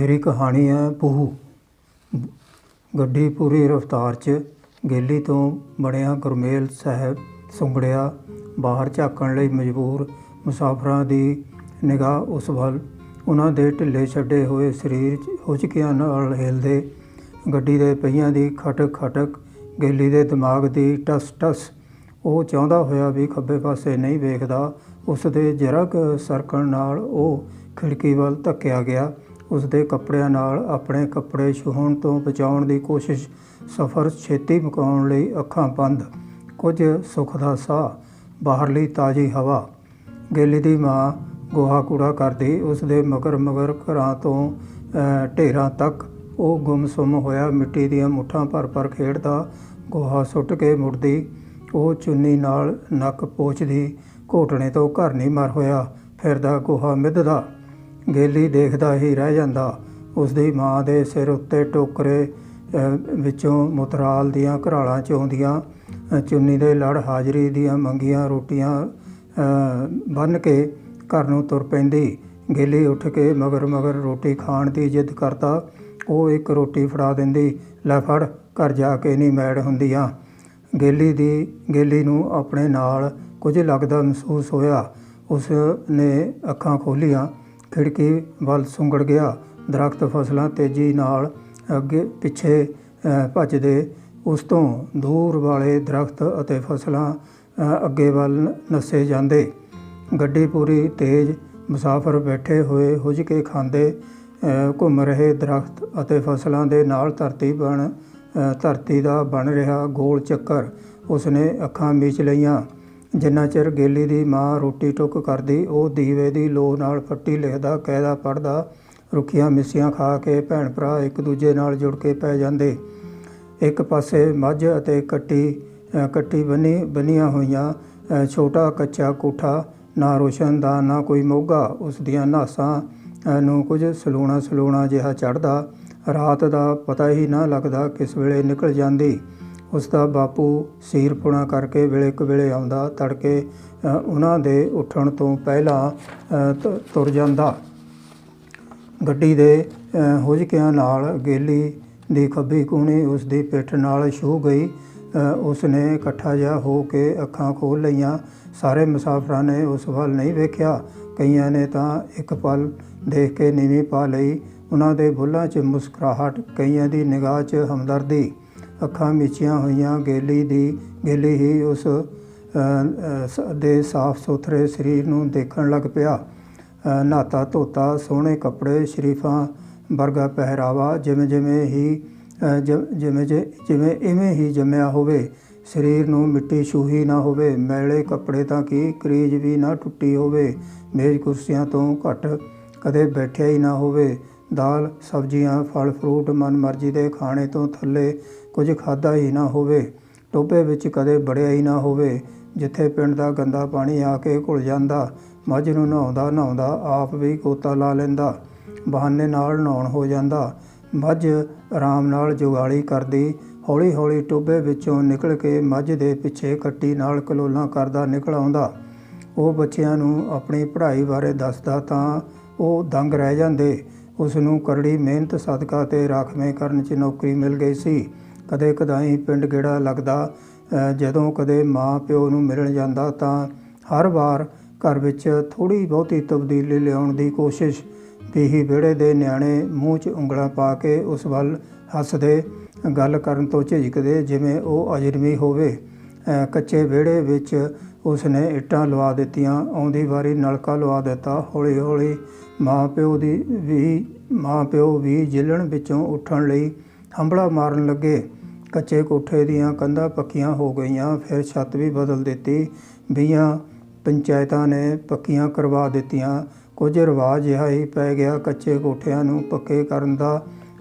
मेरी कहानी है बहू। ਗੱਡੀ ਪੂਰੀ ਰਫ਼ਤਾਰ 'ਚ ਗੇਲੀ ਤੋਂ ਬਣਿਆ ਗੁਰਮੇਲ ਸਾਹਿਬ ਸੁੰਗੜਿਆ। ਬਾਹਰ ਝਾਕਣ ਲਈ ਮਜਬੂਰ ਮੁਸਾਫਰਾਂ ਦੀ ਨਿਗਾਹ ਉਸ ਵੱਲ। ਉਹਨਾਂ ਦੇ ਢਿੱਲੇ ਛੱਡੇ ਹੋਏ ਸਰੀਰ ਹੁਚਕਿਆਂ ਨਾਲ ਹਿਲਦੇ, ਗੱਡੀ ਦੇ ਪਹੀਆਂ ਦੀ ਖਟਕ ਖਟਕ, ਗੇਲੀ ਦੇ ਦਿਮਾਗ ਦੀ ਟਸ ਟਸ। ਉਹ ਚਾਹੁੰਦਾ ਹੋਇਆ ਵੀ ਖੱਬੇ ਪਾਸੇ ਨਹੀਂ ਵੇਖਦਾ। ਉਸ ਦੇ ਜ਼ਰਾ ਕੁ ਸਰਕਣ ਨਾਲ ਉਹ ਖਿੜਕੀ ਵੱਲ ਧੱਕਿਆ ਗਿਆ। ਉਸ ਦੇ ਕੱਪੜਿਆਂ ਨਾਲ ਆਪਣੇ ਕੱਪੜੇ ਛੂਹਣ ਤੋਂ ਬਚਾਉਣ ਦੀ ਕੋਸ਼ਿਸ਼। ਸਫ਼ਰ ਛੇਤੀ ਮੁਕਾਉਣ ਲਈ ਅੱਖਾਂ ਬੰਦ। ਕੁਝ ਸੁੱਖ ਦਾ ਸਾਹ, ਬਾਹਰਲੀ ਤਾਜ਼ੀ ਹਵਾ। ਗੇਲੀ ਦੀ ਮਾਂ ਗੋਹਾ ਕੂੜਾ ਕਰਦੀ। ਉਸ ਦੇ ਮਗਰ ਮਗਰ ਘਰਾਂ ਤੋਂ ਢੇਰਾਂ ਤੱਕ ਉਹ ਗੁੰਮਸੁੰਮ ਹੋਇਆ ਮਿੱਟੀ ਦੀਆਂ ਮੁੱਠਾਂ ਭਰ ਭਰ ਖੇਡਦਾ। ਗੋਹਾ ਸੁੱਟ ਕੇ ਮੁੜਦੀ। ਉਹ ਚੁੰਨੀ ਨਾਲ ਨੱਕ ਪੋਚਦੀ। ਘੋਟਣੇ ਤੋਂ ਘਰ ਨਹੀਂ ਮਰ ਹੋਇਆ ਫਿਰਦਾ ਗੋਹਾ ਮਿੱਧਦਾ। ਗੇਲੀ ਦੇਖਦਾ ਹੀ ਰਹਿ ਜਾਂਦਾ। ਉਸ ਦੀ ਮਾਂ ਦੇ ਸਿਰ ਉੱਤੇ ਟੋਕਰੇ ਵਿੱਚੋਂ ਮੁਤਰਾਲ ਦੀਆਂ ਘਰਾਲਾਂ ਚੋਂਦੀਆਂ ਚੁੰਨੀ ਦੇ ਲੜ ਹਾਜ਼ਰੀ ਦੀਆਂ ਮੰਗੀਆਂ ਰੋਟੀਆਂ ਬੰਨ੍ਹ ਕੇ ਘਰ ਨੂੰ ਤੁਰ ਪੈਂਦੀ। ਗੇਲੀ ਉੱਠ ਕੇ ਮਗਰ ਮਗਰ ਰੋਟੀ ਖਾਣ ਦੀ ਜਿੱਦ ਕਰਦਾ। ਉਹ ਇੱਕ ਰੋਟੀ ਫੜਾ ਦਿੰਦੀ। ਲੈ ਫੜ, ਘਰ ਜਾ ਕੇ ਨਹੀਂ ਮੈੜ ਹੁੰਦੀਆਂ। ਗੇਲੀ ਨੂੰ ਆਪਣੇ ਨਾਲ ਕੁਝ ਲੱਗਦਾ ਮਹਿਸੂਸ ਹੋਇਆ। ਉਸ ਨੇ ਅੱਖਾਂ ਖੋਲ੍ਹੀਆਂ। ਖਿੜਕੀ ਵੱਲ ਸੁੰਗੜ ਗਿਆ। ਦਰੱਖਤ ਫਸਲਾਂ ਤੇਜ਼ੀ ਨਾਲ ਅੱਗੇ ਪਿੱਛੇ ਭੱਜਦੇ। ਉਸ ਤੋਂ ਦੂਰ ਵਾਲੇ ਦਰੱਖਤ ਅਤੇ ਫਸਲਾਂ ਅੱਗੇ ਵੱਲ ਨੱਸੇ ਜਾਂਦੇ। ਗੱਡੀ ਪੂਰੀ ਤੇਜ਼। ਮੁਸਾਫਰ ਬੈਠੇ ਹੋਏ ਹੁਜਕੇ ਖਾਂਦੇ। ਘੁੰਮ ਰਹੇ ਦਰੱਖਤ ਅਤੇ ਫਸਲਾਂ ਦੇ ਨਾਲ ਧਰਤੀ ਦਾ ਬਣ ਰਿਹਾ ਗੋਲ ਚੱਕਰ। ਉਸ ਨੇ ਅੱਖਾਂ ਮੀਚ ਲਈਆਂ। ਜਿੰਨਾ ਚਿਰ ਗੇਲੀ ਦੀ ਮਾਂ ਰੋਟੀ ਟੁੱਕ ਕਰਦੀ, ਉਹ ਦੀਵੇ ਦੀ ਲੋ ਨਾਲ ਫੱਟੀ ਲਿਖਦਾ, ਕਾਇਦਾ ਪੜ੍ਹਦਾ। ਰੁੱਖੀਆਂ ਮਿੱਸੀਆਂ ਖਾ ਕੇ ਭੈਣ ਭਰਾ ਇੱਕ ਦੂਜੇ ਨਾਲ ਜੁੜ ਕੇ ਪੈ ਜਾਂਦੇ। ਇੱਕ ਪਾਸੇ ਮੱਝ ਅਤੇ ਕੱਟੀ ਬੰਨੀਆਂ ਹੋਈਆਂ ਛੋਟਾ ਕੱਚਾ ਕੋਠਾ। ਨਾ ਰੋਸ਼ਨ ਦਾ ਨਾ ਕੋਈ ਮੋਗਾ। ਉਸ ਦੀਆਂ ਨਾਸਾਂ ਨੂੰ ਕੁਝ ਸਲੂਣਾ ਜਿਹਾ ਚੜ੍ਹਦਾ। ਰਾਤ ਦਾ ਪਤਾ ਹੀ ਨਾ ਲੱਗਦਾ ਕਿਸ ਵੇਲੇ ਨਿਕਲ ਜਾਂਦੀ। ਉਸ ਦਾ ਬਾਪੂ ਸੀਰਪੁਣਾ ਕਰਕੇ ਵੇਲੇ ਕੁ ਵੇਲੇ ਆਉਂਦਾ। ਤੜਕੇ ਉਹਨਾਂ ਦੇ ਉੱਠਣ ਤੋਂ ਪਹਿਲਾਂ ਤੁਰ ਜਾਂਦਾ। ਗੱਡੀ ਦੇ ਹੁਜਕਿਆਂ ਨਾਲ ਗੇਲੀ ਦੀ ਖੱਬੀ ਕੂਹਣੀ ਉਸ ਦੀ ਪਿੱਠ ਨਾਲ ਛੂਹ ਗਈ। ਉਸ ਨੇ ਇਕੱਠਾ ਜਿਹਾ ਹੋ ਕੇ ਅੱਖਾਂ ਖੋਲ੍ਹ ਲਈਆਂ। ਸਾਰੇ ਮੁਸਾਫਰਾਂ ਨੇ ਉਸ ਵੱਲ ਨਹੀਂ ਵੇਖਿਆ। ਕਈਆਂ ਨੇ ਤਾਂ ਇੱਕ ਪਲ ਦੇਖ ਕੇ ਨੀਵੀਂ ਪਾ ਲਈ। ਉਹਨਾਂ ਦੇ ਬੁੱਲ੍ਹਾਂ 'ਚ ਮੁਸਕਰਾਹਟ, ਕਈਆਂ ਦੀ ਨਿਗਾਹ 'ਚ ਹਮਦਰਦੀ। ਅੱਖਾਂ ਮੀਚੀਆਂ ਹੋਈਆਂ ਗੇਲੀ ਹੀ ਉਸ ਦੇ ਸਾਫ਼ ਸੁਥਰੇ ਸਰੀਰ ਨੂੰ ਦੇਖਣ ਲੱਗ ਪਿਆ। ਨਹਾਤਾ ਧੋਤਾ, ਸੋਹਣੇ ਕੱਪੜੇ, ਸ਼ਰੀਫਾਂ ਵਰਗਾ ਪਹਿਰਾਵਾ, ਜਿਵੇਂ ਹੀ ਜੰਮਿਆ ਹੋਵੇ। ਸਰੀਰ ਨੂੰ ਮਿੱਟੀ ਛੂਹੀ ਨਾ ਹੋਵੇ। ਮੈਲੇ ਕੱਪੜੇ ਤਾਂ ਕੀ, ਕਰੀਜ਼ ਵੀ ਨਾ ਟੁੱਟੀ ਹੋਵੇ। ਮੇਜ਼ ਕੁਰਸੀਆਂ ਤੋਂ ਘੱਟ ਕਦੇ ਬੈਠਿਆ ਹੀ ਨਾ ਹੋਵੇ। ਦਾਲ ਸਬਜ਼ੀਆਂ ਫਲ ਫਰੂਟ ਮਨ ਮਰਜ਼ੀ ਦੇ ਖਾਣੇ ਤੋਂ ਥੱਲੇ ਕੁਝ ਖਾਧਾ ਹੀ ਨਾ ਹੋਵੇ। ਟੋਭੇ ਵਿੱਚ ਕਦੇ ਵੜਿਆ ਹੀ ਨਾ ਹੋਵੇ, ਜਿੱਥੇ ਪਿੰਡ ਦਾ ਗੰਦਾ ਪਾਣੀ ਆ ਕੇ ਘੁਲ ਜਾਂਦਾ। ਮੱਝ ਨੂੰ ਨਹਾਉਂਦਾ ਆਪ ਵੀ ਗੋਤਾ ਲਾ ਲੈਂਦਾ। ਬਹਾਨੇ ਨਾਲ ਨਹਾਉਣ ਹੋ ਜਾਂਦਾ। ਮੱਝ ਆਰਾਮ ਨਾਲ ਜੁਗਾਲੀ ਕਰਦੀ। ਹੌਲੀ ਹੌਲੀ ਟੋਭੇ ਵਿੱਚੋਂ ਨਿਕਲ ਕੇ ਮੱਝ ਦੇ ਪਿੱਛੇ ਕੱਟੀ ਨਾਲ ਕਲੋਲਾਂ ਕਰਦਾ ਨਿਕਲ ਆਉਂਦਾ। ਉਹ ਬੱਚਿਆਂ ਨੂੰ ਆਪਣੀ ਪੜ੍ਹਾਈ ਬਾਰੇ ਦੱਸਦਾ ਤਾਂ ਉਹ ਦੰਗ ਰਹਿ ਜਾਂਦੇ। ਉਸ ਨੂੰ ਕਰੜੀ ਮਿਹਨਤ ਸਦਕਾ ਤੇ ਰਾਖਵੇਂ ਕਰਨ 'ਚ ਨੌਕਰੀ ਮਿਲ ਗਈ ਸੀ। ਕਦੇ ਕਦਾਈਂ ਪਿੰਡ ਗੇੜਾ ਲੱਗਦਾ। ਜਦੋਂ ਕਦੇ ਮਾਂ ਪਿਓ ਨੂੰ ਮਿਲਣ ਜਾਂਦਾ ਤਾਂ ਹਰ ਵਾਰ ਘਰ ਵਿੱਚ ਥੋੜ੍ਹੀ ਬਹੁਤੀ ਤਬਦੀਲੀ ਲਿਆਉਣ ਦੀ ਕੋਸ਼ਿਸ਼। ਬੀਹੀ ਵਿਹੜੇ ਦੇ ਨਿਆਣੇ ਮੂੰਹ 'ਚ ਉਂਗਲਾਂ ਪਾ ਕੇ ਉਸ ਵੱਲ ਹੱਸਦੇ, ਗੱਲ ਕਰਨ ਤੋਂ ਝਿਜਕਦੇ ਜਿਵੇਂ ਉਹ ਅਜਨਬੀ ਹੋਵੇ। ਕੱਚੇ ਵਿਹੜੇ ਵਿੱਚ ਉਸ ਨੇ ਇੱਟਾਂ ਲਵਾ ਦਿੱਤੀਆਂ। ਆਉਂਦੀ ਵਾਰੀ ਨਲਕਾ ਲਵਾ ਦਿੱਤਾ। ਹੌਲੀ ਹੌਲੀ ਮਾਂ ਪਿਓ ਵੀ ਜਿੱਲਣ ਵਿੱਚੋਂ ਉੱਠਣ ਲਈ ਹੰਭਲਾ ਮਾਰਨ ਲੱਗੇ। ਕੱਚੇ ਕੋਠੇ ਦੀਆਂ ਕੰਧਾਂ ਪੱਕੀਆਂ ਹੋ ਗਈਆਂ। ਫਿਰ ਛੱਤ ਵੀ ਬਦਲ ਦਿੱਤੀ। 20 ਪੰਚਾਇਤਾਂ ਨੇ ਪੱਕੀਆਂ ਕਰਵਾ ਦਿੱਤੀਆਂ। ਕੁਝ ਰਿਵਾਜ਼ ਜਿਹਾ ਹੀ ਪੈ ਗਿਆ ਕੱਚੇ ਕੋਠਿਆਂ ਨੂੰ ਪੱਕੇ ਕਰਨ ਦਾ।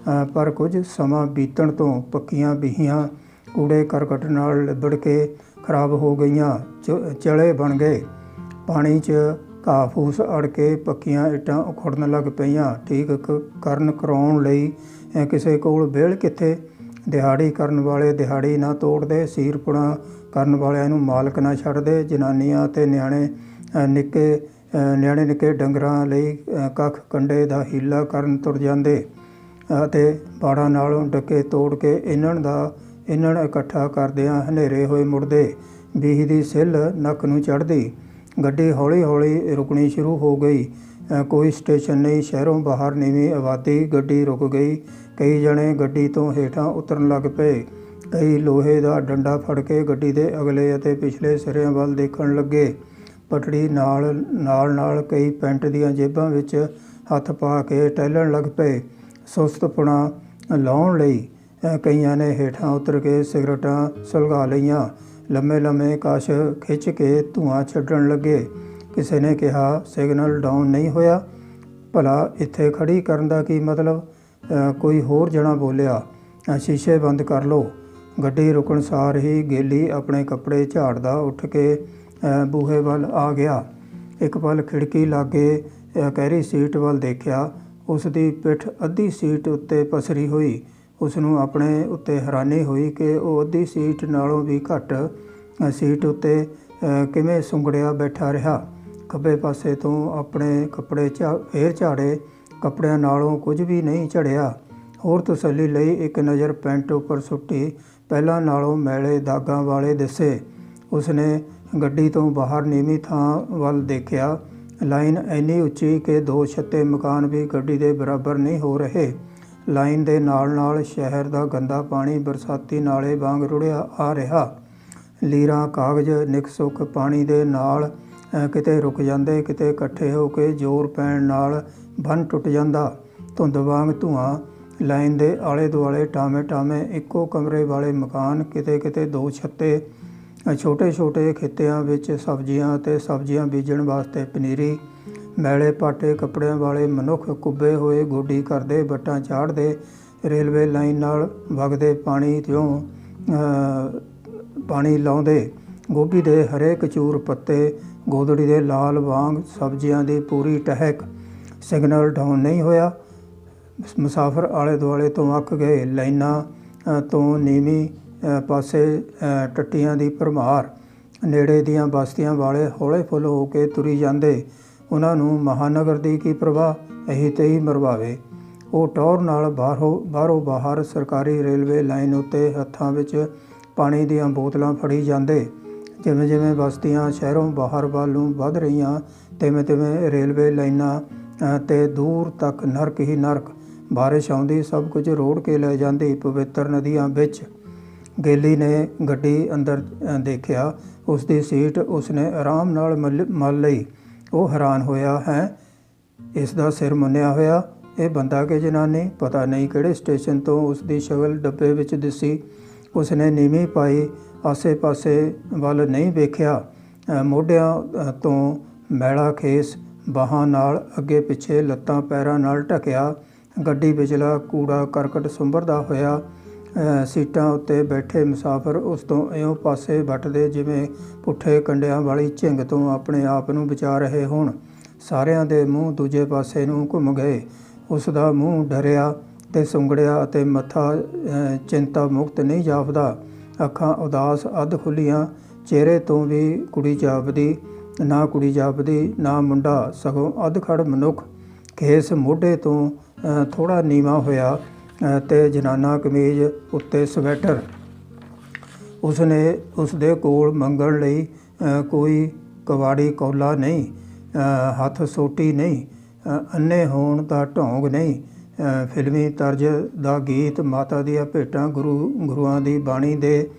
ਪਰ ਕੁਝ ਸਮਾਂ ਬੀਤਣ ਤੋਂ ਪੱਕੀਆਂ ਬੀਹੀਆਂ ਕੂੜੇ ਕਰਕਟ ਨਾਲ ਲਿਬੜ ਕੇ ਖਰਾਬ ਹੋ ਗਈਆਂ, ਚਲੇ ਬਣ ਗਏ। ਪਾਣੀ 'ਚ ਘਾਹ ਫੂਸ ਅੜ ਕੇ ਪੱਕੀਆਂ ਇੱਟਾਂ ਉਖੜਨ ਲੱਗ ਪਈਆਂ। ਠੀਕ ਕਰਾਉਣ ਲਈ ਕਿਸੇ ਕੋਲ ਵਿਹਲ ਕਿੱਥੇ। ਦਿਹਾੜੀ ਕਰਨ ਵਾਲੇ ਦਿਹਾੜੀ ਨਾ ਤੋੜਦੇ। ਸੀਰਪੁਣਾ ਕਰਨ ਵਾਲਿਆਂ ਨੂੰ ਮਾਲਕ ਨਾ ਛੱਡਦੇ। ਜਨਾਨੀਆਂ ਅਤੇ ਨਿਆਣੇ ਨਿੱਕੇ ਨਿਆਣੇ ਨਿੱਕੇ ਡੰਗਰਾਂ ਲਈ ਕੱਖ ਕੰਡੇ ਦਾ ਹੀਲਾ ਕਰਨ ਤੁਰ ਜਾਂਦੇ ਅਤੇ ਬਾੜਾਂ ਨਾਲੋਂ ਡੱਕੇ ਤੋੜ ਕੇ ਇੰਨਣ ਇਕੱਠਾ ਕਰਦਿਆਂ ਹਨੇਰੇ ਹੋਏ ਮੁੜਦੇ। ਬੀਹ ਦੀ ਸਿੱਲ ਨੱਕ ਨੂੰ ਚੜ੍ਹਦੀ। ਗੱਡੀ ਹੌਲੀ ਹੌਲੀ ਰੁਕਣੀ ਸ਼ੁਰੂ ਹੋ ਗਈ। ਕੋਈ ਸਟੇਸ਼ਨ ਨਹੀਂ, ਸ਼ਹਿਰੋਂ ਬਾਹਰ ਨੀਵੀਂ ਆਬਾਦੀ। ਗੱਡੀ ਰੁਕ ਗਈ। ਕਈ ਜਣੇ ਗੱਡੀ ਤੋਂ ਹੇਠਾਂ ਉਤਰਨ ਲੱਗ ਪਏ। ਕਈ ਲੋਹੇ ਦਾ ਡੰਡਾ ਫੜ ਕੇ ਗੱਡੀ ਦੇ ਅਗਲੇ ਅਤੇ ਪਿਛਲੇ ਸਿਰਿਆਂ ਵੱਲ ਦੇਖਣ ਲੱਗੇ। ਪਟੜੀ ਨਾਲ ਕਈ ਪੈਂਟ ਦੀਆਂ ਜੇਬਾਂ ਵਿੱਚ ਹੱਥ ਪਾ ਕੇ ਟਹਿਲਣ ਲੱਗ ਪਏ। ਸੁਸਤਪੁਣਾ ਲਾਉਣ ਲਈ ਕਈਆਂ ਨੇ ਹੇਠਾਂ ਉਤਰ ਕੇ ਸਿਗਰਟਾਂ ਸੁਲਗਾ ਲਈਆਂ। ਲੰਮੇ ਕਸ਼ ਖਿੱਚ ਕੇ ਧੂੰਆਂ ਛੱਡਣ ਲੱਗੇ। ਕਿਸੇ ਨੇ ਕਿਹਾ, ਸਿਗਨਲ ਡਾਊਨ ਨਹੀਂ ਹੋਇਆ? ਭਲਾ ਇੱਥੇ ਖੜੀ ਕਰਨ ਦਾ ਕੀ ਮਤਲਬ? ਕੋਈ ਹੋਰ ਜਣਾ ਬੋਲਿਆ, ਸ਼ੀਸ਼ੇ ਬੰਦ ਕਰ ਲਓ। ਗੱਡੀ ਰੁਕਣ ਸਾਰ ਹੀ ਗੇਲੀ ਆਪਣੇ ਕੱਪੜੇ ਝਾੜਦਾ ਉੱਠ ਕੇ ਬੂਹੇ ਵੱਲ ਆ ਗਿਆ। ਇੱਕ ਪਲ ਖਿੜਕੀ ਲਾਗੇ ਕੈਰੀ ਸੀਟ ਵੱਲ ਦੇਖਿਆ। ਉਸ ਦੀ ਪਿੱਠ ਅੱਧੀ ਸੀਟ ਉੱਤੇ ਪਸਰੀ ਹੋਈ। ਉਸ ਨੂੰ ਆਪਣੇ ਉੱਤੇ ਹੈਰਾਨੀ ਹੋਈ ਕਿ ਉਹ ਅੱਧੀ ਸੀਟ ਨਾਲੋਂ ਵੀ ਘੱਟ ਸੀਟ ਉੱਤੇ ਕਿਵੇਂ ਸੁੰਗੜਿਆ ਬੈਠਾ ਰਿਹਾ। ਖੱਬੇ ਪਾਸੇ ਤੋਂ ਆਪਣੇ ਕੱਪੜੇ ਫੇਰ ਝਾੜੇ। ਕੱਪੜਿਆਂ ਨਾਲੋਂ ਕੁਝ ਵੀ ਨਹੀਂ ਝੜਿਆ। ਹੋਰ ਤਸੱਲੀ ਲਈ ਇੱਕ ਨਜ਼ਰ ਪੈਂਟ ਉੱਪਰ ਸੁੱਟੀ। ਪਹਿਲਾਂ ਨਾਲੋਂ ਮੈਲੇ ਦਾਗਾਂ ਵਾਲੇ ਦਿਸੇ। ਉਸਨੇ ਗੱਡੀ ਤੋਂ ਬਾਹਰ ਨੀਵੀਂ ਥਾਂ ਵੱਲ ਦੇਖਿਆ। ਲਾਈਨ ਇੰਨੀ ਉੱਚੀ ਕਿ 2 ਛੱਤੇ ਮਕਾਨ ਵੀ ਗੱਡੀ ਦੇ ਬਰਾਬਰ ਨਹੀਂ ਹੋ ਰਹੇ। ਲਾਈਨ ਦੇ ਨਾਲ ਸ਼ਹਿਰ ਦਾ ਗੰਦਾ ਪਾਣੀ ਬਰਸਾਤੀ ਨਾਲੇ ਵਾਂਗ ਰੁੜਿਆ ਆ ਰਿਹਾ। ਲੀਰਾਂ ਕਾਗਜ਼ ਨਿੱਕ ਸੁੱਕ ਪਾਣੀ ਦੇ ਨਾਲ ਕਿਤੇ ਰੁਕ ਜਾਂਦੇ, ਕਿਤੇ ਇਕੱਠੇ ਹੋ ਕੇ ਜ਼ੋਰ ਪੈਣ ਨਾਲ ਬੰਨ੍ਹ ਟੁੱਟ ਜਾਂਦਾ। ਧੁੰਦ ਵਾਂਗ ਧੂੰਆਂ। ਲਾਈਨ ਦੇ ਆਲੇ ਦੁਆਲੇ ਟਾਵੇਂ ਇੱਕੋ ਕਮਰੇ ਵਾਲੇ ਮਕਾਨ, ਕਿਤੇ 2 ਛੱਤੇ। ਛੋਟੇ ਖਿੱਤਿਆਂ ਵਿੱਚ ਸਬਜ਼ੀਆਂ ਅਤੇ ਸਬਜ਼ੀਆਂ ਬੀਜਣ ਵਾਸਤੇ ਪਨੀਰੀ। ਮੈਲੇ ਪਾਟੇ ਕੱਪੜਿਆਂ ਵਾਲੇ ਮਨੁੱਖ ਕੁੱਬੇ ਹੋਏ ਗੋਡੀ ਕਰਦੇ, ਵੱਟਾਂ ਚਾੜ੍ਹਦੇ। ਰੇਲਵੇ ਲਾਈਨ ਨਾਲ ਵਗਦੇ ਪਾਣੀ 'ਚੋਂ ਪਾਣੀ ਲਾਉਂਦੇ। ਗੋਭੀ ਦੇ ਹਰੇ ਕਚੂਰ ਪੱਤੇ, ਗੋਦੜੀ ਦੇ ਲਾਲ ਵਾਂਗ ਸਬਜ਼ੀਆਂ ਦੀ ਪੂਰੀ ਟਹਿਕ। ਸਿਗਨਲ ਡਾਊਨ ਨਹੀਂ ਹੋਇਆ। ਮੁਸਾਫਰ ਆਲੇ ਦੁਆਲੇ ਤੋਂ ਅੱਕ ਗਏ। ਲਾਈਨਾਂ ਤੋਂ ਨੀਵੀਂ ਪਾਸੇ ਟੱਟੀਆਂ ਦੀ ਭਰਮਾਰ। ਨੇੜੇ ਦੀਆਂ ਬਸਤੀਆਂ ਵਾਲੇ ਹੌਲੇ ਫੁੱਲ ਹੋ ਕੇ ਤੁਰੀ ਜਾਂਦੇ। ਉਹਨਾਂ ਨੂੰ ਮਹਾਨਗਰ ਦੀ ਕੀ ਪਰਵਾਹ, ਇਹੀ ਤੇ ਹੀ ਮਰਵਾਵੇ। ਉਹ ਟੌਰ ਨਾਲ ਬਾਹਰੋਂ ਬਾਹਰ ਸਰਕਾਰੀ ਰੇਲਵੇ ਲਾਈਨ ਉੱਤੇ ਹੱਥਾਂ ਵਿੱਚ ਪਾਣੀ ਦੀਆਂ ਬੋਤਲਾਂ ਫੜੀ ਜਾਂਦੇ। ਜਿਵੇਂ ਬਸਤੀਆਂ ਸ਼ਹਿਰੋਂ ਬਾਹਰ ਵੱਲ ਨੂੰ ਵੱਧ ਰਹੀਆਂ, ਤਿਵੇਂ ਰੇਲਵੇ ਲਾਈਨਾਂ ਤੇ ਦੂਰ ਤੱਕ ਨਰਕ ਹੀ ਨਰਕ। ਬਾਰਿਸ਼ ਆਉਂਦੀ, ਸਭ ਕੁਝ ਰੋੜ ਕੇ ਲੈ ਜਾਂਦੀ ਪਵਿੱਤਰ ਨਦੀਆਂ ਵਿੱਚ। ਗੇਲੀ ਨੇ ਗੱਡੀ ਅੰਦਰ ਦੇਖਿਆ। ਉਸ ਦੀ ਸੀਟ ਉਸਨੇ ਆਰਾਮ ਨਾਲ ਮੱਲ ਲਈ। ਉਹ ਹੈਰਾਨ ਹੋਇਆ, ਹੈ ਇਸ ਦਾ ਸਿਰ ਮੁੰਨਿਆ ਹੋਇਆ। ਇਹ ਬੰਦਾ ਕਿ ਜਨਾਨੀ? ਪਤਾ ਨਹੀਂ ਕਿਹੜੇ ਸਟੇਸ਼ਨ ਤੋਂ ਉਸ ਦੀ ਸ਼ਕਲ ਡੱਬੇ ਵਿੱਚ ਦਿਸੀ। ਉਸਨੇ ਨੀਵੀਂ ਪਾਈ, ਆਸੇ ਪਾਸੇ ਵੱਲ ਨਹੀਂ ਵੇਖਿਆ। ਮੋਢਿਆਂ ਤੋਂ ਮੈਲਾ ਖੇਸ ਬਾਹਾਂ ਨਾਲ ਅੱਗੇ ਪਿੱਛੇ, ਲੱਤਾਂ ਪੈਰਾਂ ਨਾਲ ਢਕਿਆ। ਗੱਡੀ ਵਿਚਲਾ ਕੂੜਾ ਕਰਕਟ ਸੁੰਬਰਦਾ ਹੋਇਆ। ਸੀਟਾਂ ਉੱਤੇ ਬੈਠੇ ਮੁਸਾਫਰ ਉਸ ਤੋਂ ਇਉਂ ਪਾਸੇ ਵੱਟਦੇ ਜਿਵੇਂ ਪੁੱਠੇ ਕੰਡਿਆਂ ਵਾਲੀ ਝਿੰਗ ਤੋਂ ਆਪਣੇ ਆਪ ਨੂੰ ਬਚਾ ਰਹੇ ਹੋਣ। ਸਾਰਿਆਂ ਦੇ ਮੂੰਹ ਦੂਜੇ ਪਾਸੇ ਨੂੰ ਘੁੰਮ ਗਏ। ਉਸ ਦਾ ਮੂੰਹ ਡਰਿਆ ਤੇ ਸੁੰਗੜਿਆ ਅਤੇ ਮੱਥਾ ਚਿੰਤਾ ਮੁਕਤ ਨਹੀਂ ਜਾਪਦਾ। ਅੱਖਾਂ ਉਦਾਸ ਅੱਧ ਖੁੱਲ੍ਹੀਆਂ। ਚਿਹਰੇ ਤੋਂ ਵੀ ਕੁੜੀ ਜਾਪਦੀ, ਨਾ ਮੁੰਡਾ, ਸਗੋਂ ਅੱਧਖੜ ਮਨੁੱਖ। ਖੇਸ ਮੋਢੇ ਤੋਂ ਥੋੜ੍ਹਾ ਨੀਵਾਂ ਹੋਇਆ ਤੇ ਜਨਾਨਾ ਕਮੀਜ਼ ਉੱਤੇ ਸਵੈਟਰ। ਉਸਦੇ ਕੋਲ ਮੰਗਣ ਲਈ ਕੋਈ ਕਵਾੜੀ ਕੌਲਾ ਨਹੀਂ, ਹੱਥ ਸੋਟੀ ਨਹੀਂ, ਅੰਨੇ ਹੋਣ ਦਾ ਢੋਂਗ ਨਹੀਂ। ਫਿਲਮੀ ਤਰਜ਼ ਦਾ ਗੀਤ, ਮਾਤਾ ਦੀਆਂ ਭੇਟਾਂ, ਗੁਰੂਆਂ ਦੀ ਬਾਣੀ ਦੇ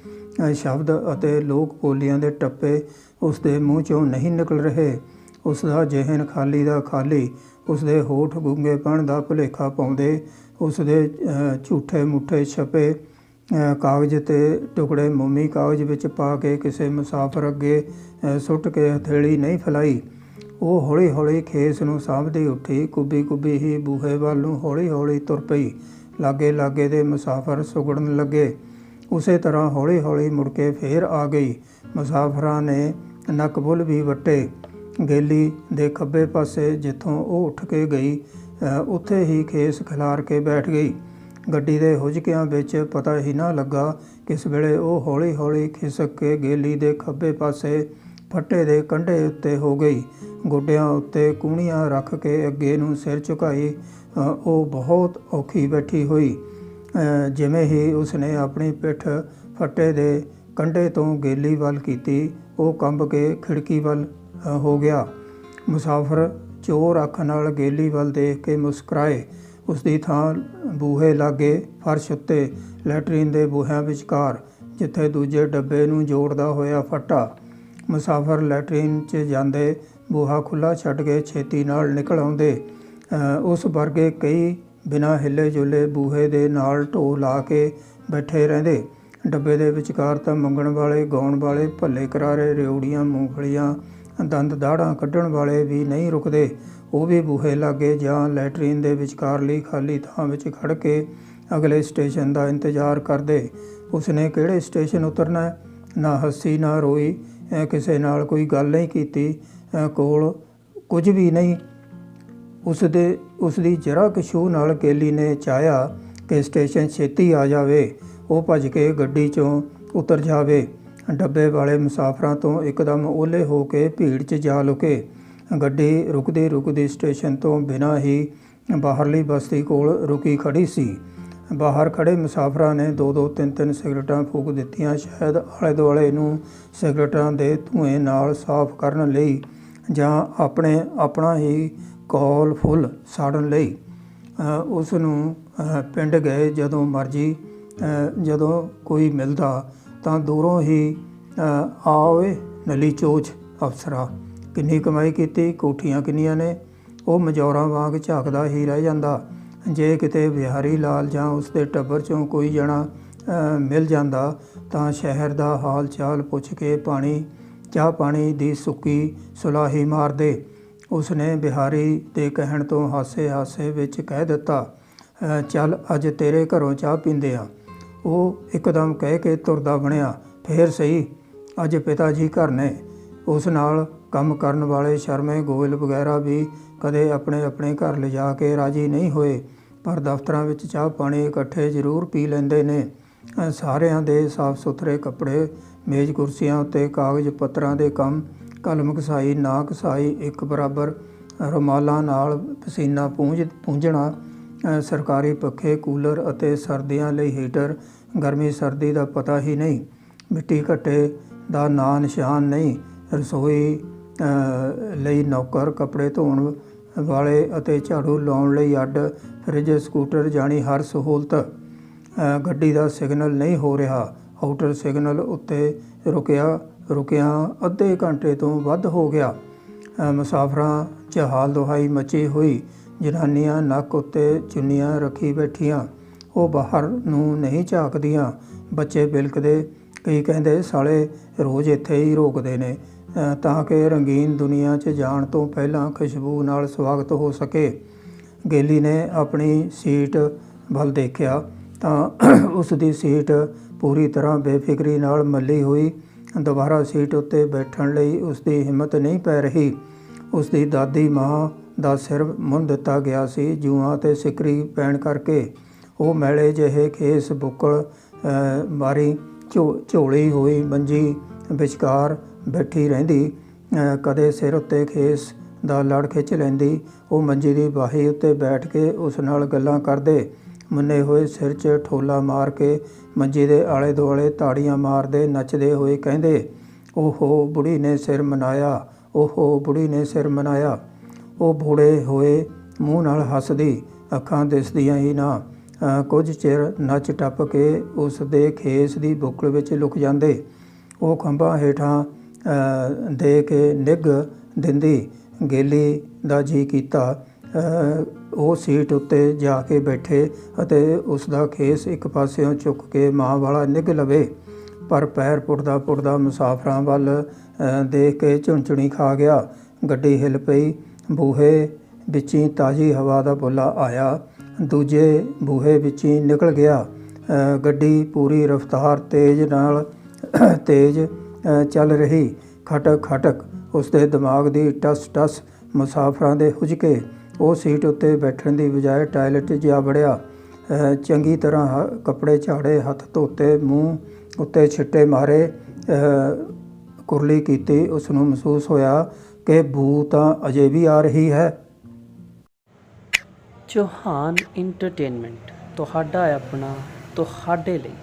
ਸ਼ਬਦ ਅਤੇ ਲੋਕ ਬੋਲੀਆਂ ਦੇ ਟੱਪੇ ਉਸ ਦੇ ਮੂੰਹ 'ਚੋਂ ਨਹੀਂ ਨਿਕਲ ਰਹੇ। ਉਸ ਦਾ ਜ਼ਿਹਨ ਖਾਲੀ ਦਾ ਖਾਲੀ। ਉਸ ਦੇ ਹੋਠ ਗੂੰਗੇਪਣ ਦਾ ਭੁਲੇਖਾ ਪਾਉਂਦੇ। ਉਸ ਦੇ ਝੂਠੇ ਮੁੱਠੇ ਛਪੇ ਕਾਗਜ਼ ਤੇ ਟੁਕੜੇ ਮੋਮੀ ਕਾਗਜ਼ ਵਿੱਚ ਪਾ ਕੇ ਕਿਸੇ ਮੁਸਾਫਰ ਅੱਗੇ ਸੁੱਟ ਕੇ ਹਥੇਲੀ ਨਹੀਂ ਫੈਲਾਈ। ਉਹ ਹੌਲੀ ਖੇਸ ਨੂੰ ਸਾਂਭਦੀ ਉੱਠੀ। ਕੁੱਬੀ ਹੀ ਬੂਹੇ ਵੱਲ ਨੂੰ ਹੌਲੀ ਤੁਰ ਪਈ। ਲਾਗੇ ਦੇ ਮੁਸਾਫਰ ਸੁਗੜਨ ਲੱਗੇ। ਉਸੇ ਤਰ੍ਹਾਂ ਹੌਲੀ ਮੁੜ ਕੇ ਫੇਰ ਆ ਗਈ। ਮੁਸਾਫਰਾਂ ਨੇ ਨੱਕ ਬੁੱਲ੍ਹ ਵੀ ਵੱਟੇ। ਗੇਲੀ ਦੇ ਖੱਬੇ ਪਾਸੇ ਜਿੱਥੋਂ ਉਹ ਉੱਠ ਕੇ ਗਈ, ਉੱਥੇ ਹੀ ਖੇਸ ਖਿਲਾਰ ਕੇ ਬੈਠ ਗਈ। ਗੱਡੀ ਦੇ ਹੁਜਕਿਆਂ ਵਿੱਚ ਪਤਾ ਹੀ ਨਾ ਲੱਗਾ ਕਿਸ ਵੇਲੇ ਉਹ ਹੌਲੀ ਖਿਸਕ ਕੇ ਗੇਲੀ ਦੇ ਖੱਬੇ ਪਾਸੇ ਫੱਟੇ ਦੇ ਕੰਢੇ ਉੱਤੇ ਹੋ ਗਈ। ਗੋਡਿਆਂ ਉੱਤੇ ਕੂਹਣੀਆਂ ਰੱਖ ਕੇ ਅੱਗੇ ਨੂੰ ਸਿਰ ਝੁਕਾਈ ਉਹ ਬਹੁਤ ਔਖੀ ਬੈਠੀ ਹੋਈ। ਜਿਵੇਂ ਹੀ ਉਸਨੇ ਆਪਣੀ ਪਿੱਠ ਫੱਟੇ ਦੇ ਕੰਢੇ ਤੋਂ ਗੇਲੀ ਵੱਲ ਕੀਤੀ, ਉਹ ਕੰਬ ਕੇ ਖਿੜਕੀ ਵੱਲ ਹੋ ਗਿਆ। ਮੁਸਾਫਰ ਚੋਰ ਅੱਖ ਨਾਲ ਗੇਲੀ ਵੱਲ ਦੇਖ ਕੇ ਮੁਸਕਰਾਏ। ਉਸਦੀ ਥਾਂ ਬੂਹੇ ਲਾਗੇ ਫਰਸ਼ ਉੱਤੇ, ਲੈਟਰੀਨ ਦੇ ਬੂਹਿਆਂ ਵਿਚਕਾਰ, ਜਿੱਥੇ ਦੂਜੇ ਡੱਬੇ ਨੂੰ ਜੋੜਦਾ ਹੋਇਆ ਫੱਟਾ। ਮੁਸਾਫਰ ਲੈਟਰੀਨ 'ਚ ਜਾਂਦੇ ਬੂਹਾ ਖੁੱਲ੍ਹਾ ਛੱਡ ਕੇ ਛੇਤੀ ਨਾਲ ਨਿਕਲ ਆਉਂਦੇ। ਉਸ ਵਰਗੇ ਕਈ ਬਿਨਾਂ ਹਿੱਲੇ ਜੁਲੇ ਬੂਹੇ ਦੇ ਨਾਲ ਢੋਹ ਲਾ ਕੇ ਬੈਠੇ ਰਹਿੰਦੇ। ਡੱਬੇ ਦੇ ਵਿਚਕਾਰ ਤਾਂ ਮੰਗਣ ਵਾਲੇ, ਗਾਉਣ ਵਾਲੇ, ਭੱਲੇ ਕਰਾਰੇ, ਰਿਉੜੀਆਂ, ਮੂੰਗਫਲੀਆਂ, ਦੰਦ ਦਾੜ੍ਹਾਂ ਕੱਢਣ ਵਾਲੇ ਵੀ ਨਹੀਂ ਰੁਕਦੇ। ਉਹ ਵੀ ਬੂਹੇ ਲਾਗੇ ਜਾਂ ਲੈਟਰੀਨ ਦੇ ਵਿਚਕਾਰਲੀ ਖਾਲੀ ਥਾਂ ਵਿੱਚ ਖੜ੍ਹ ਕੇ ਅਗਲੇ ਸਟੇਸ਼ਨ ਦਾ ਇੰਤਜ਼ਾਰ ਕਰਦੇ। ਉਸਨੇ ਕਿਹੜੇ ਸਟੇਸ਼ਨ ਉਤਰਨਾ? ਨਾ ਹੱਸੀ ਨਾ ਰੋਈ, ਕਿਸੇ ਨਾਲ ਕੋਈ ਗੱਲ ਨਹੀਂ ਕੀਤੀ, ਕੋਲ ਕੁਝ ਵੀ ਨਹੀਂ। ਉਸਦੀ ਜਰਾ ਕੁ ਛੂਹ ਨਾਲ ਗੇਲੀ ਨੇ ਚਾਹਿਆ ਕਿ ਸਟੇਸ਼ਨ ਛੇਤੀ ਆ ਜਾਵੇ, ਉਹ ਭੱਜ ਕੇ ਗੱਡੀ 'ਚੋਂ ਉਤਰ ਜਾਵੇ। ਡੱਬੇ ਵਾਲੇ ਮੁਸਾਫਰਾਂ ਤੋਂ ਇੱਕਦਮ ਓਹਲੇ ਹੋ ਕੇ ਭੀੜ 'ਚ ਜਾ ਲੁਕੇ। ਗੱਡੀ ਰੁਕਦੀ ਰੁਕਦੀ ਸਟੇਸ਼ਨ ਤੋਂ ਬਿਨਾਂ ਹੀ ਬਾਹਰਲੀ ਬਸਤੀ ਕੋਲ ਰੁਕੀ ਖੜੀ ਸੀ। ਬਾਹਰ ਖੜ੍ਹੇ ਮੁਸਾਫਰਾਂ ਨੇ 2-2, 3-3 ਸਿਗਰਟਾਂ ਫੂਕ ਦਿੱਤੀਆਂ, ਸ਼ਾਇਦ ਆਲੇ ਦੁਆਲੇ ਨੂੰ ਸਿਗਰਟਾਂ ਦੇ ਧੂੰਏਂ ਨਾਲ ਸਾਫ਼ ਕਰਨ ਲਈ ਜਾਂ ਆਪਣਾ ਹੀ ਕੌਲ ਫੁੱਲ ਸਾੜਨ ਲਈ। ਉਸ ਨੂੰ ਪਿੰਡ ਗਏ ਜਦੋਂ ਮਰਜ਼ੀ, ਜਦੋਂ ਕੋਈ ਮਿਲਦਾ ਤਾਂ ਦੂਰੋਂ ਹੀ ਆ ਓਏ ਨਲੀ ਚੋਚ ਅਫਸਰਾ, ਕਿੰਨੀ ਕਮਾਈ ਕੀਤੀ, ਕੋਠੀਆਂ ਕਿੰਨੀਆਂ ਨੇ। ਉਹ ਮਜੌਰਾਂ ਵਾਂਗ ਝਾਕਦਾ ਹੀ ਰਹਿ ਜਾਂਦਾ। ਜੇ ਕਿਤੇ ਬਿਹਾਰੀ ਲਾਲ ਜਾਂ ਉਸਦੇ ਟੱਬਰ 'ਚੋਂ ਕੋਈ ਜਣਾ ਮਿਲ ਜਾਂਦਾ ਤਾਂ ਸ਼ਹਿਰ ਦਾ ਹਾਲ ਚਾਲ ਪੁੱਛ ਕੇ ਚਾਹ ਪਾਣੀ ਦੀ ਸੁੱਕੀ ਸੁਲਾਹੀ ਮਾਰਦੇ। ਉਸਨੇ ਬਿਹਾਰੀ ਦੇ ਕਹਿਣ ਤੋਂ ਹਾਸੇ ਵਿੱਚ ਕਹਿ ਦਿੱਤਾ, ਚੱਲ ਅੱਜ ਤੇਰੇ ਘਰੋਂ ਚਾਹ ਪੀਂਦੇ ਆ। ਉਹ ਇੱਕਦਮ ਕਹਿ ਕੇ ਤੁਰਦਾ ਬਣਿਆ, ਫੇਰ ਸਹੀ, ਅੱਜ ਪਿਤਾ ਜੀ ਘਰ ਨੇ। ਉਸ ਨਾਲ ਕੰਮ ਕਰਨ ਵਾਲੇ ਸ਼ਰਮੇ ਗੋਇਲ ਵਗੈਰਾ ਵੀ ਕਦੇ ਆਪਣੇ ਘਰ ਲਿਜਾ ਕੇ ਰਾਜੀ ਨਹੀਂ ਹੋਏ, ਪਰ ਦਫ਼ਤਰਾਂ ਵਿੱਚ ਚਾਹ ਪਾਣੀ ਇਕੱਠੇ ਜ਼ਰੂਰ ਪੀ ਲੈਂਦੇ ਨੇ। ਸਾਰਿਆਂ ਦੇ ਸਾਫ਼ ਸੁਥਰੇ ਕੱਪੜੇ, ਮੇਜ਼ ਕੁਰਸੀਆਂ ਉੱਤੇ ਕਾਗਜ਼ ਪੱਤਰਾਂ ਦੇ ਕੰਮ, ਕਲਮ ਘਸਾਈ ਨਾ ਘਸਾਈ ਇੱਕ ਬਰਾਬਰ, ਰੁਮਾਲਾਂ ਨਾਲ ਪਸੀਨਾ ਪੂੰਝਣਾ, ਸਰਕਾਰੀ ਪੱਖੇ, ਕੂਲਰ ਅਤੇ ਸਰਦੀਆਂ ਲਈ ਹੀਟਰ, ਗਰਮੀ ਸਰਦੀ ਦਾ ਪਤਾ ਹੀ ਨਹੀਂ, ਮਿੱਟੀ ਘੱਟੇ ਦਾ ਨਾਂ ਨਿਸ਼ਾਨ ਨਹੀਂ, ਰਸੋਈ ਲਈ ਨੌਕਰ, ਕੱਪੜੇ ਧੋਣ ਵਾਲੇ ਅਤੇ ਝਾੜੂ ਲਾਉਣ ਲਈ ਅੱਡ, ਫਰਿੱਜ, ਸਕੂਟਰ ਜਾਣੀ ਹਰ ਸਹੂਲਤ। ਗੱਡੀ ਦਾ ਸਿਗਨਲ ਨਹੀਂ ਹੋ ਰਿਹਾ। ਆਊਟਰ ਸਿਗਨਲ ਉੱਤੇ ਰੁਕਿਆਂ ਅੱਧੇ ਘੰਟੇ ਤੋਂ ਵੱਧ ਹੋ ਗਿਆ। ਮੁਸਾਫਰਾਂ 'ਚ ਹਾਲ ਦੁਹਾਈ ਮਚੀ ਹੋਈ। ਜਨਾਨੀਆਂ ਨੱਕ ਉੱਤੇ ਚੁੰਨੀਆਂ ਰੱਖੀ ਬੈਠੀਆਂ, ਉਹ ਬਾਹਰ ਨੂੰ ਨਹੀਂ ਝਾਕਦੀਆਂ। ਬੱਚੇ ਬਿਲਕਦੇ, ਕਈ ਕਹਿੰਦੇ ਸਾਲੇ ਰੋਜ਼ ਇੱਥੇ ਹੀ ਰੋਕਦੇ ਨੇ ਤਾਂ ਕਿ ਰੰਗੀਨ ਦੁਨੀਆ 'ਚ ਜਾਣ ਤੋਂ ਪਹਿਲਾਂ ਖੁਸ਼ਬੂ ਨਾਲ ਸਵਾਗਤ ਹੋ ਸਕੇ। ਗੇਲੀ ਨੇ ਆਪਣੀ ਸੀਟ ਵੱਲ ਦੇਖਿਆ ਤਾਂ ਉਸ ਦੀ ਸੀਟ ਪੂਰੀ ਤਰ੍ਹਾਂ ਬੇਫਿਕਰੀ ਨਾਲ ਮੱਲੀ ਹੋਈ। ਦੁਬਾਰਾ ਸੀਟ ਉੱਤੇ ਬੈਠਣ ਲਈ ਉਸਦੀ ਹਿੰਮਤ ਨਹੀਂ ਪੈ ਰਹੀ। ਉਸਦੀ ਦਾਦੀ ਮਾਂ ਦਾ ਸਿਰ ਮੁੰਨ ਦਿੱਤਾ ਗਿਆ ਸੀ ਜੂਆਂ ਤੇ ਸਿਕਰੀ ਪੈਣ ਕਰਕੇ। ਉਹ ਮੈਲੇ ਜਿਹੇ ਖੇਸ ਬੁੱਕਲ ਮਾਰੀ ਝੋਲੀ ਹੋਈ ਮੰਜੀ ਵਿਚਕਾਰ ਬੈਠੀ ਰਹਿੰਦੀ, ਕਦੇ ਸਿਰ ਉੱਤੇ ਖੇਸ ਦਾ ਲੜ ਖਿੱਚ ਲੈਂਦੀ। ਉਹ ਮੰਜੀ ਦੀ ਬਾਹੀ ਉੱਤੇ ਬੈਠ ਕੇ ਉਸ ਨਾਲ ਗੱਲਾਂ ਕਰਦੇ, ਮੁੰਨੇ ਹੋਏ ਸਿਰ 'ਚ ਠੋਲਾ ਮਾਰ ਕੇ ਮੰਜੀ ਦੇ ਆਲੇ ਦੁਆਲੇ ਤਾੜੀਆਂ ਮਾਰਦੇ, ਨੱਚਦੇ ਹੋਏ ਕਹਿੰਦੇ, ਓਹੋ ਬੁੜੀ ਨੇ ਸਿਰ ਮਨਾਇਆ, ਓਹੋ ਬੁੜੀ ਨੇ ਸਿਰ ਮਨਾਇਆ। ਉਹ ਬੁੜੇ ਹੋਏ ਮੂੰਹ ਨਾਲ ਹੱਸਦੀ, ਅੱਖਾਂ ਦਿਸਦੀਆਂ ਹੀ ਨਾ। ਕੁਝ ਚਿਰ ਨੱਚ ਟੱਪ ਕੇ ਉਸ ਦੇ ਖੇਸ ਦੀ ਬੁੱਕਲ ਵਿੱਚ ਲੁਕ ਜਾਂਦੇ। ਉਹ ਖੰਭਾਂ ਹੇਠਾਂ ਦੇ ਕੇ ਨਿੱਘ ਦਿੰਦੀ। ਗੇਲੀ ਦਾ ਜੀ ਕੀਤਾ ਉਹ ਸੀਟ ਉੱਤੇ ਜਾ ਕੇ ਬੈਠੇ ਅਤੇ ਉਸ ਦਾ ਖੇਸ ਇੱਕ ਪਾਸਿਓਂ ਚੁੱਕ ਕੇ ਮਾਂ ਵਾਲਾ ਨਿੱਘ ਲਵੇ, ਪਰ ਪੈਰ ਪੁੱਟਦਾ ਮੁਸਾਫਰਾਂ ਵੱਲ ਦੇਖ ਕੇ ਝੁੰਝੁਣੀ ਖਾ ਗਿਆ। ਗੱਡੀ ਹਿੱਲ ਪਈ। ਬੂਹੇ ਵਿੱਚੀ ਤਾਜ਼ੀ ਹਵਾ ਦਾ ਬੁੱਲਾ ਆਇਆ, ਦੂਜੇ ਬੂਹੇ ਵਿੱਚੀ ਨਿਕਲ ਗਿਆ। ਗੱਡੀ ਪੂਰੀ ਰਫ਼ਤਾਰ ਤੇਜ਼ ਚੱਲ ਰਹੀ। ਖਟਕ ਉਸਦੇ ਦਿਮਾਗ ਦੀ ਟਸ ਮੁਸਾਫਰਾਂ ਦੇ ਹੁਜਕੇ। ਉਹ ਸੀਟ ਉੱਤੇ ਬੈਠਣ ਦੀ ਬਜਾਏ ਟਾਇਲਟ ਜਾ ਵੜਿਆ। ਚੰਗੀ ਤਰ੍ਹਾਂ ਕੱਪੜੇ ਝਾੜੇ, ਹੱਥ ਧੋਤੇ, ਮੂੰਹ ਉੱਤੇ ਛਿੱਟੇ ਮਾਰੇ, ਕੁਰਲੀ ਕੀਤੀ। ਉਸ ਨੂੰ ਮਹਿਸੂਸ ਹੋਇਆ ਕਿ ਬੂ ਤਾਂ ਅਜੇ ਵੀ ਆ ਰਹੀ ਹੈ। ਚੌਹਾਨ ਇੰਟਰਟੇਨਮੈਂਟ ਤੁਹਾਡਾ ਆਪਣਾ, ਤੁਹਾਡੇ ਲਈ।